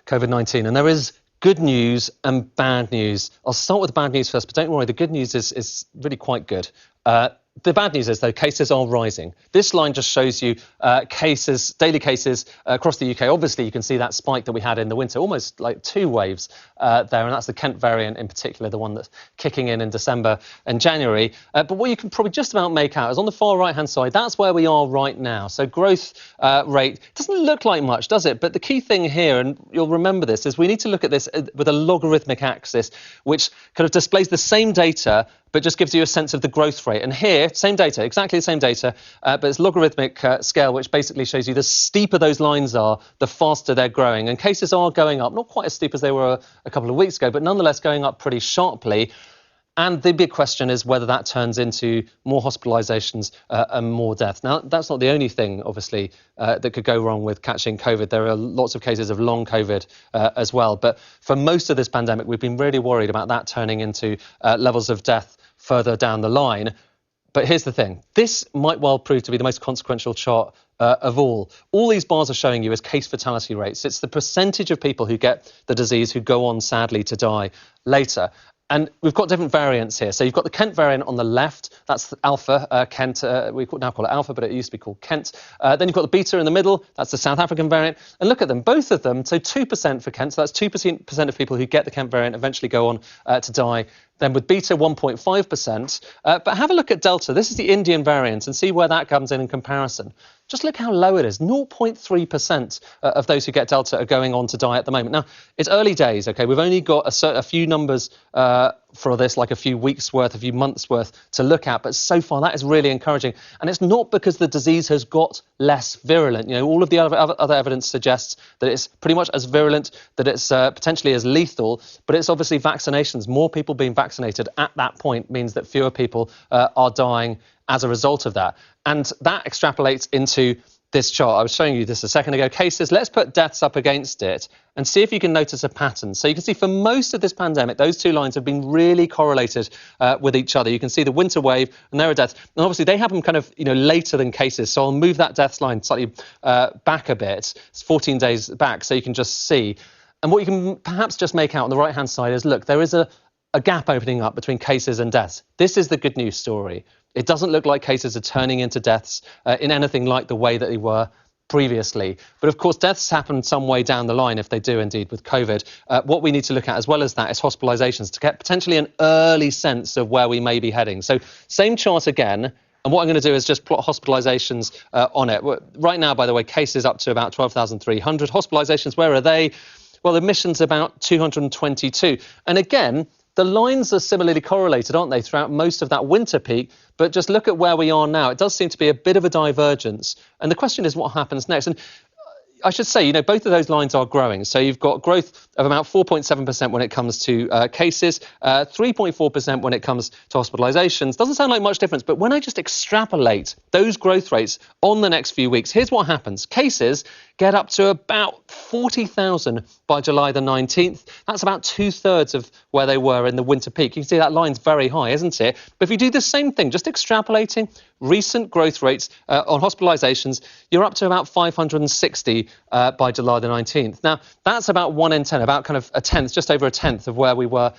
COVID-19, and there is good news and bad news. I'll start with the bad news first, but don't worry, the good news is really quite good. The bad news is, though, cases are rising. This line just shows you daily cases across the UK. Obviously, you can see that spike that we had in the winter, almost like two waves there, and that's the Kent variant in particular, the one that's kicking in December and January. But what you can probably just about make out is on the far right-hand side, that's where we are right now. So growth rate doesn't look like much, does it? But the key thing here, and you'll remember this, is we need to look at this with a logarithmic axis, which kind of displays the same data but just gives you a sense of the growth rate. And here, same data, exactly the same data, but it's logarithmic scale, which basically shows you the steeper those lines are, the faster they're growing. And cases are going up, not quite as steep as they were a couple of weeks ago, but nonetheless going up pretty sharply. And the big question is whether that turns into more hospitalisations and more death. Now, that's not the only thing, obviously, that could go wrong with catching COVID. There are lots of cases of long COVID as well. But for most of this pandemic, we've been really worried about that turning into levels of death further down the line. But here's the thing. This might well prove to be the most consequential chart of all. All these bars are showing you is case fatality rates. It's the percentage of people who get the disease who go on, sadly, to die later. And we've got different variants here. So you've got the Kent variant on the left. That's the Alpha, Kent. We now call it Alpha, but it used to be called Kent. Then you've got the Beta in the middle. That's the South African variant. And look at them, both of them. So 2% for Kent. So that's 2% of people who get the Kent variant eventually go on to die. Then with Beta, 1.5%. But have a look at Delta. This is the Indian variant, and see where that comes in comparison. Just look how low it is. 0.3% of those who get Delta are going on to die at the moment. Now, it's early days, OK? We've only got a few numbers for this, like a few weeks' worth, a few months' worth to look at. But so far, that is really encouraging. And it's not because the disease has got less virulent. You know, all of the other evidence suggests that it's pretty much as virulent, that it's potentially as lethal. But it's obviously vaccinations. More people being vaccinated at that point means that fewer people are dying as a result of that. And that extrapolates into this chart. I was showing you this a second ago. Cases, let's put deaths up against it and see if you can notice a pattern. So you can see for most of this pandemic, those two lines have been really correlated with each other. You can see the winter wave and there are deaths. And obviously they happen kind of, later than cases. So I'll move that deaths line slightly back a bit. It's 14 days back, so you can just see. And what you can perhaps just make out on the right-hand side is, look, there is a gap opening up between cases and deaths. This is the good news story. It doesn't look like cases are turning into deaths in anything like the way that they were previously. But of course, deaths happen some way down the line if they do indeed with COVID. What we need to look at as well as that is hospitalisations to get potentially an early sense of where we may be heading. So same chart again. And what I'm going to do is just plot hospitalisations on it. Right now, by the way, cases up to about 12,300. Hospitalisations, where are they? Well, admissions about 222. And again, the lines are similarly correlated, aren't they, throughout most of that winter peak? But just look at where we are now. It does seem to be a bit of a divergence. And the question is what happens next? And I should say, both of those lines are growing. So you've got growth of about 4.7% when it comes to cases, 3.4% when it comes to hospitalisations. Doesn't sound like much difference, but when I just extrapolate those growth rates on the next few weeks, here's what happens. Cases get up to about 40,000 by July the 19th. That's about 2/3 of where they were in the winter peak. You can see that line's very high, isn't it? But if you do the same thing, just extrapolating recent growth rates on hospitalisations, you're up to about 560 by July the 19th. Now, that's about 1 in 10, about kind of a tenth, just over a tenth of where we were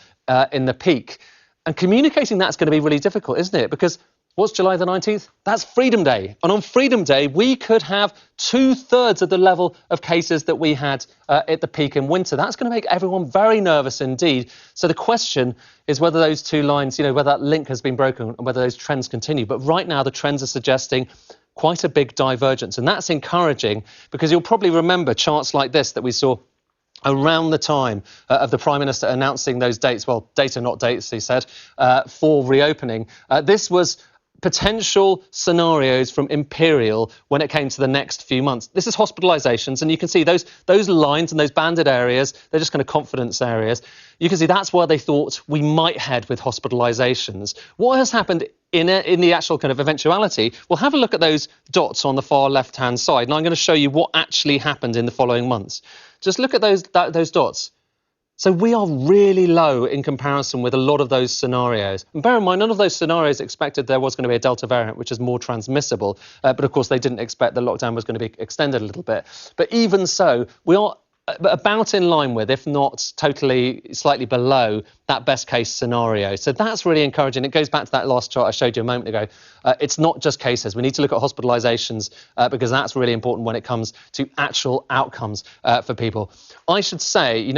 in the peak. And communicating that's going to be really difficult, isn't it? Because what's July the 19th? That's Freedom Day. And on Freedom Day, we could have 2/3 of the level of cases that we had at the peak in winter. That's going to make everyone very nervous indeed. So the question is whether those two lines, whether that link has been broken and whether those trends continue. But right now, the trends are suggesting quite a big divergence. And that's encouraging because you'll probably remember charts like this that we saw around the time of the Prime Minister announcing those dates, well, data not dates, he said, for reopening. This was potential scenarios from Imperial when it came to the next few months. This is hospitalisations, and you can see those lines and those banded areas, they're just kind of confidence areas. You can see that's where they thought we might head with hospitalisations. What has happened in the actual kind of eventuality? We'll have a look at those dots on the far left-hand side, and I'm going to show you what actually happened in the following months. Just look at those dots. So we are really low in comparison with a lot of those scenarios. And bear in mind, none of those scenarios expected there was going to be a Delta variant, which is more transmissible. But of course, they didn't expect the lockdown was going to be extended a little bit. But even so, we are about in line with, if not totally slightly below, that best case scenario. So that's really encouraging. It goes back to that last chart I showed you a moment ago. It's not just cases. We need to look at hospitalizations because that's really important when it comes to actual outcomes for people. I should say,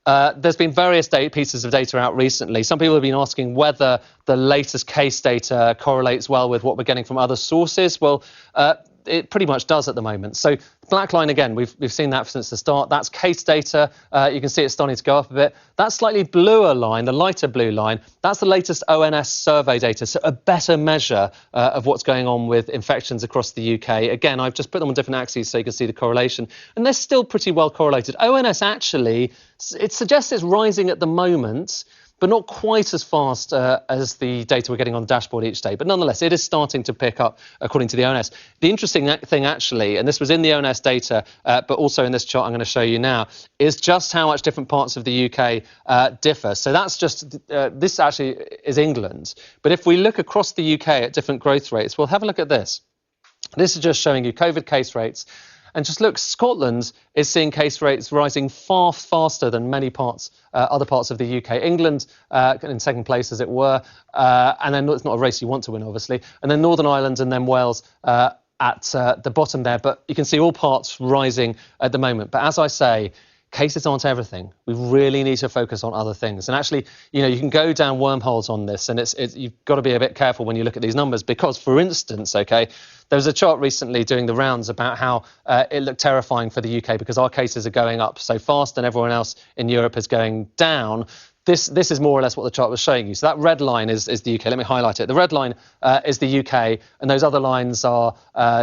there's been various pieces of data out recently. Some people have been asking whether the latest case data correlates well with what we're getting from other sources. Well, it pretty much does at the moment. So the black line, again, we've seen that since the start. That's case data. You can see it's starting to go up a bit. That slightly bluer line, the lighter blue line, that's the latest ONS survey data, so a better measure of what's going on with infections across the UK. Again, I've just put them on different axes so you can see the correlation, and they're still pretty well correlated. ONS actually, it suggests it's rising at the moment, but not quite as fast as the data we're getting on the dashboard each day. But nonetheless, it is starting to pick up according to the ONS. The interesting thing, actually, and this was in the ONS data, but also in this chart I'm going to show you now, is just how much different parts of the UK differ. So that's just, this actually is England. But if we look across the UK at different growth rates, we'll have a look at this. This is just showing you COVID case rates. And just look, Scotland is seeing case rates rising far faster than many other parts of the UK. England in second place, as it were, and then it's not a race you want to win, obviously. And then Northern Ireland and then Wales at the bottom there. But you can see all parts rising at the moment. But as I say, cases aren't everything. We really need to focus on other things. And actually, you can go down wormholes on this, and you've got to be a bit careful when you look at these numbers because, for instance, there was a chart recently doing the rounds about how it looked terrifying for the UK because our cases are going up so fast and everyone else in Europe is going down. This is more or less what the chart was showing you. So that red line is the UK. Let me highlight it. The red line is the UK, and those other lines are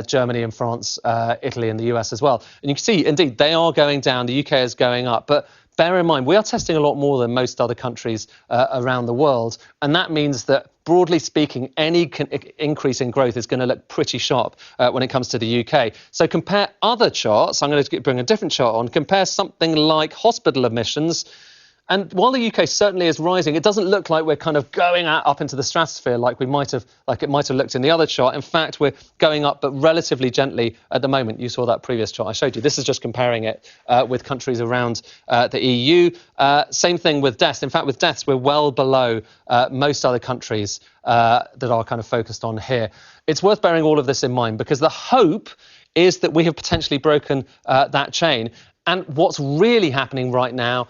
Germany and France, Italy and the US as well. And you can see, indeed, they are going down. The UK is going up. But bear in mind, we are testing a lot more than most other countries around the world. And that means that, broadly speaking, any increase in growth is going to look pretty sharp when it comes to the UK. So compare other charts. I'm going to bring a different chart on. Compare something like hospital admissions. And while the UK certainly is rising, it doesn't look like we're kind of going up into the stratosphere like it might have looked in the other chart. In fact, we're going up, but relatively gently at the moment. You saw that previous chart I showed you. This is just comparing it with countries around the EU. Same thing with deaths. In fact, with deaths, we're well below most other countries that are kind of focused on here. It's worth bearing all of this in mind because the hope is that we have potentially broken that chain. And what's really happening right now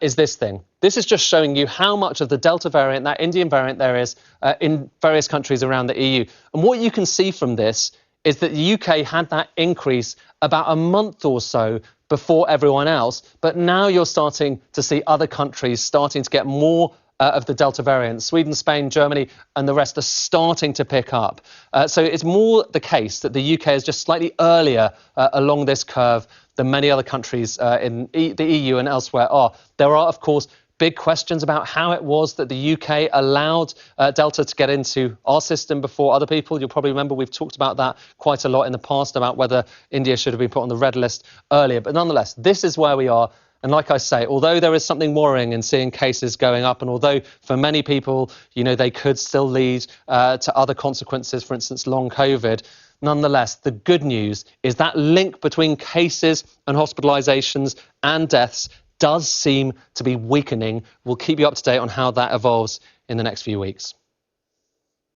is this thing. This is just showing you how much of the Delta variant, that Indian variant, there is in various countries around the EU. And what you can see from this is that the UK had that increase about a month or so before everyone else. But now you're starting to see other countries starting to get more of the Delta variant. Sweden, Spain, Germany and the rest are starting to pick up. So it's more the case that the UK is just slightly earlier along this curve than many other countries in the EU and elsewhere are. There are, of course, big questions about how it was that the UK allowed Delta to get into our system before other people. You'll probably remember we've talked about that quite a lot in the past, about whether India should have been put on the red list earlier. But nonetheless, this is where we are. And like I say, although there is something worrying in seeing cases going up, and although for many people, they could still lead to other consequences, for instance, long COVID, nonetheless, the good news is that link between cases and hospitalizations and deaths does seem to be weakening. We'll keep you up to date on how that evolves in the next few weeks.